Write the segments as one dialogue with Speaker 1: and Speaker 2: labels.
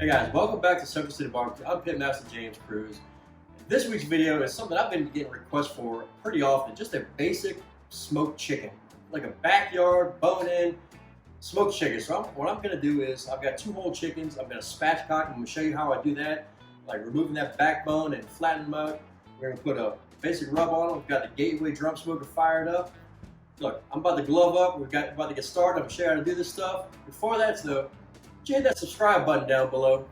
Speaker 1: Hey guys, welcome back to Central City Barbecue. I'm Pitmaster James Cruz. This week's video is something I've been getting requests for pretty often, just a basic smoked chicken. Like a backyard, bone-in, smoked chicken. So what I'm gonna do is, I've got 2 whole chickens, I'm gonna spatchcock, I'm gonna show you how I do that, like removing that backbone and flattening them out. We're gonna put a basic rub on them. We've got the Gateway drum smoker fired up. Look, I'm about to glove up, about to get started, I'm gonna show you how to do this stuff. Before that though, hit that subscribe button down below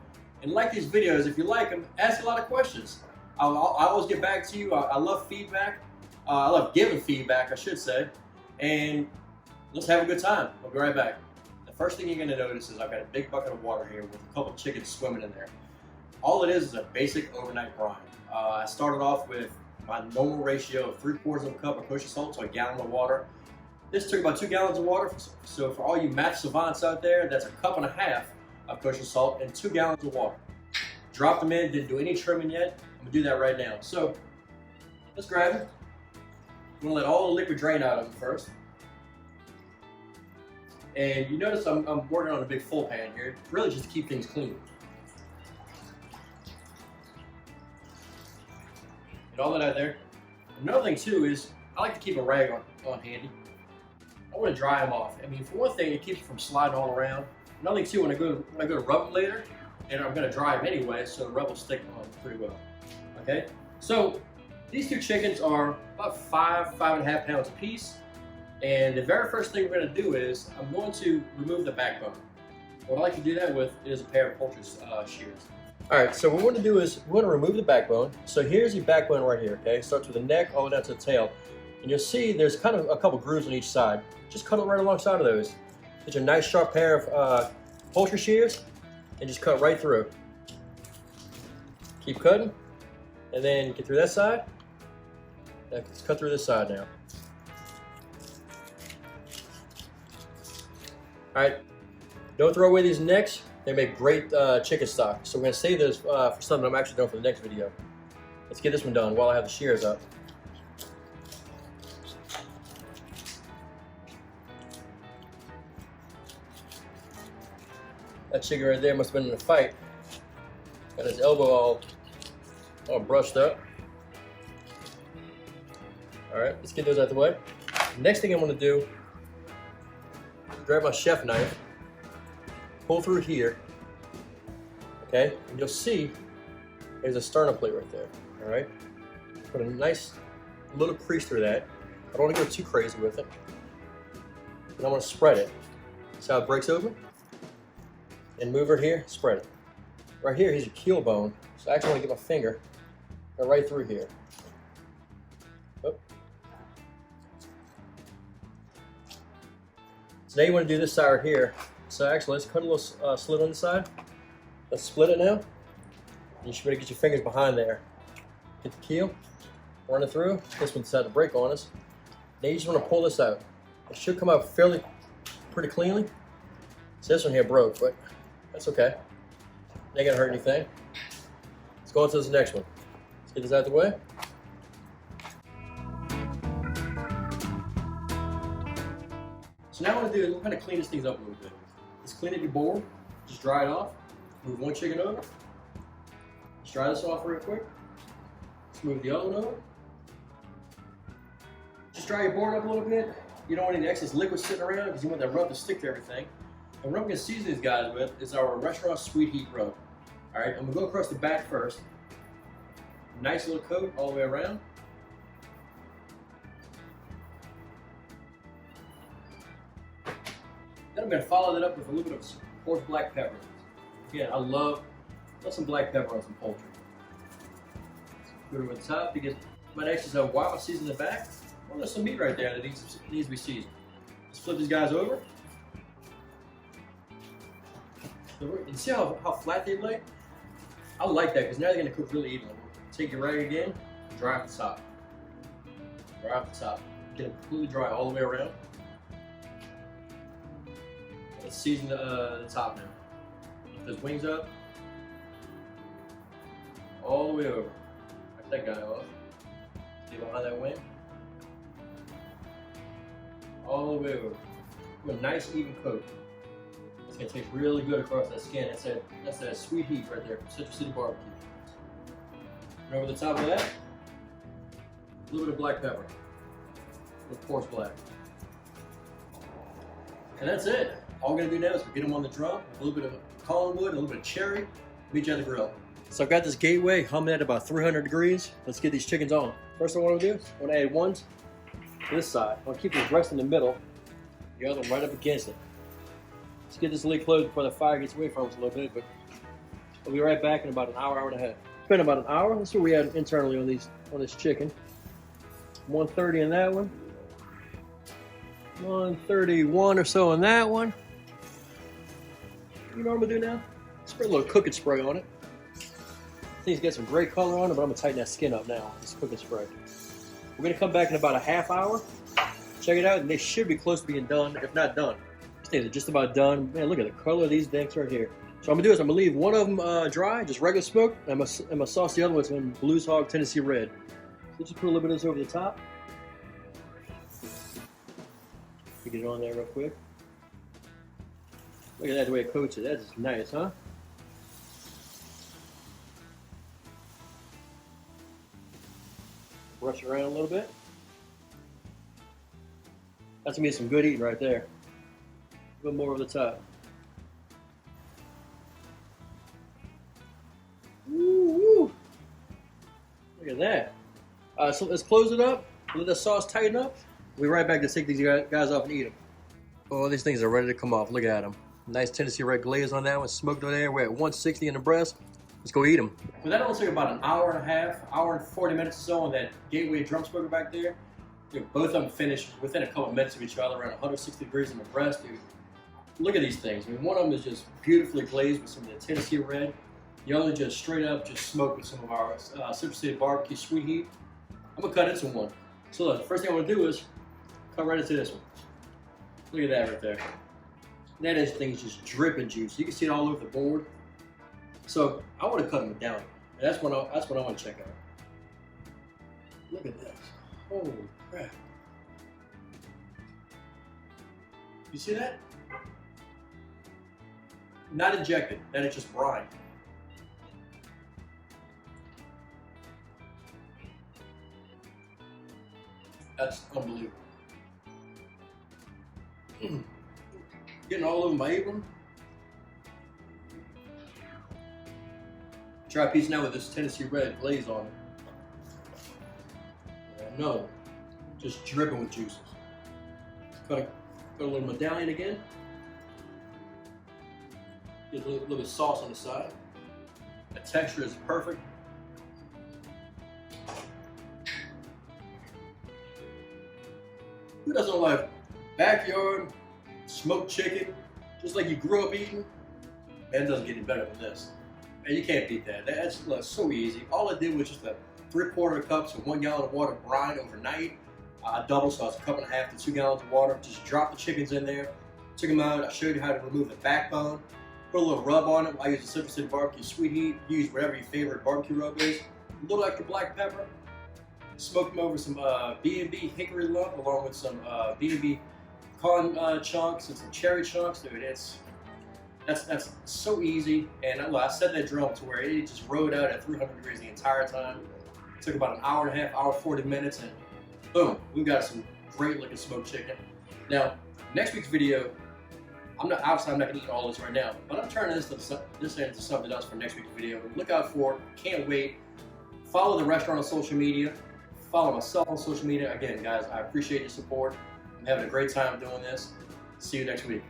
Speaker 1: and like these videos. If you like them, ask a lot of questions. I always get back to you. I love feedback. I love giving feedback, I should say. And let's have a good time. I'll be right back. The first thing you're going to notice is I've got a big bucket of water here with a couple chickens swimming in there. All it is a basic overnight brine. I started off with my normal ratio of 3/4 of a cup of kosher salt to a gallon of water. This took about 2 gallons of water, so for all you math savants out there, that's 1.5 cups of kosher salt and 2 gallons of water. Dropped them in, didn't do any trimming yet. I'm gonna do that right now. So, let's grab it. I'm gonna let all the liquid drain out of them first. And you notice I'm working on a big full pan here, really just to keep things clean. Get all that out there. Another thing too is, I like to keep a rag on handy. I want to dry them off. I mean, for one thing, it keeps them from sliding all around. Another thing too, when I go to rub them later, and I'm going to dry them anyway, so the rub will stick on pretty well. Okay, so these 2 chickens are about 5.5 pounds a piece. And the very first thing we're going to do is I'm going to remove the backbone. What I like to do that with is a pair of poultry shears. All right, so what we're going to do is we're going to remove the backbone. So here's your backbone right here. Okay, starts with the neck all the way down to the tail. And you'll see there's kind of a couple grooves on each side. Just cut it right alongside of those. Get your nice sharp pair of poultry shears and just cut right through. Keep cutting, and then get through that side. Let's cut through this side now. All right, don't throw away these necks. They make great chicken stock. So we're gonna save those for something I'm actually doing for the next video. Let's get this one done while I have the shears up. That chicken right there must have been in a fight. Got his elbow all brushed up. All right, let's get those out of the way. Next thing I'm gonna do is grab my chef knife, pull through here, okay? And you'll see there's a sternum plate right there, all right? Put a nice little crease through that. I don't wanna go too crazy with it. And I'm gonna spread it. See how it breaks open? And move it here, spread it. Right here, here's your keel bone. So I actually want to get my finger right through here. Oh. So now you want to do this side right here. So actually, let's cut a little slit on the side. Let's split it now. You should be able to get your fingers behind there. Get the keel, run it through. This one decided to break on us. Now you just want to pull this out. It should come out pretty cleanly. So this one here broke, but that's okay. Ain't gonna hurt anything. Let's go on to this next one. Let's get this out of the way. So now what I'm gonna do is we're gonna clean this thing up a little bit. Let's clean up your bowl. Just dry it off. Move one chicken over. Let's dry this off real quick. Let's move the other one over. Just dry your board up a little bit. You don't want any excess liquid sitting around because you want that rub to stick to everything. And what I'm going to season these guys with is our restaurant sweet heat rub. All right, I'm going to go across the back first. Nice little coat all the way around. Then I'm going to follow that up with a little bit of coarse black pepper. Again, I love some black pepper on some poultry. Put it over the top because my next is while I season the back, well, there's some meat right there that needs to be seasoned. Let's flip these guys over. You see how flat they lay? I like that because now they're going to cook really evenly. Take your rag again, dry off the top. Dry off the top. Get them completely dry all the way around. Let's season the top now. Lift those wings up. All the way over. Knock that guy off. Get behind that wing. All the way over. With a nice even coat. gonna taste really good across that skin. That's that sweet heat right there, Central City barbecue. And over the top of that, a little bit of black pepper, with coarse black. And that's it. All we're gonna do now is get them on the drum, a little bit of Collinwood, a little bit of cherry, meet you at the grill. So I've got this gateway humming at about 300 degrees. Let's get these chickens on. First thing I want to do is I want to add one to this side. I want to keep this breast in the middle, the other one right up against it. Let's get this lid closed before the fire gets away from us a little bit, but we'll be right back in about an hour, hour and a half. It's been about an hour. That's what we had internally on this chicken. 130 in that one. 131 or so on that one. You know what I'm gonna do now? Spray a little cooking spray on it. I think it's got some great color on it, but I'm gonna tighten that skin up now. This cooking spray. We're gonna come back in about a half hour. Check it out, and they should be close to being done, if not done. These things are just about done. Man, look at the color of these things right here. So I'm gonna do is I'm gonna leave one of them dry, just regular smoke, and I'm gonna sauce the other one with some Blues Hog Tennessee Red. So just put a little bit of this over the top. Get it on there real quick. Look at that, the way it coats it. That's nice, huh? Brush it around a little bit. That's gonna be some good eating right there. A little more over the top. Woo, woo. Look at that. So let's close it up. Let the sauce tighten up. We'll be right back to take these guys off and eat them. Oh, these things are ready to come off. Look at them. Nice Tennessee Red glaze on that one. Smoked on there. We're at 160 in the breast. Let's go eat them. Well, that only took about an hour and a half, hour and 40 minutes or so on that Gateway drum smoker back there. Dude, both of them finished within a couple of minutes of each other, around 160 degrees in the breast. Dude, look at these things. I mean, one of them is just beautifully glazed with some of the Tennessee Red. The other just straight up just smoked with some of our Central City barbecue sweet heat. I'm gonna cut into one. So look, the first thing I want to do is cut right into this one. Look at that right there. That thing's just dripping juice. You can see it all over the board. So I want to cut them down. And that's what I want to check out. Look at this. Holy crap. You see that? Not injected. That is just brine. That's unbelievable. Getting all over my apron. Try a piece now with this Tennessee Red glaze on it. No, just dripping with juices. Cut a little medallion again. Get a little bit of sauce on the side. The texture is perfect. Who doesn't like backyard smoked chicken, just like you grew up eating? Man, it doesn't get any better than this. And you can't beat that. That's so easy. All I did was just a 3/4 cups of 1 gallon of water brine overnight. I doubled, so it's 1.5 cups to 2 gallons of water. Just drop the chickens in there, took them out. I showed you how to remove the backbone. Put a little rub on it. I use the Central City barbecue sweet heat. Use whatever your favorite barbecue rub is. A little extra black pepper. Smoked them over some B&B Hickory Lump, along with some B&B Pecan chunks and some cherry chunks. Dude, that's so easy. And I set that drum to where it just rode out at 300 degrees the entire time. It took about an hour and a half, hour 40 minutes, and boom, we've got some great looking smoked chicken. Now, next week's video, obviously I'm not gonna eat all this right now, but I'm turning this into something else for next week's video. Look out for it. Can't wait. Follow the restaurant on social media. Follow myself on social media. Again, guys, I appreciate your support. I'm having a great time doing this. See you next week.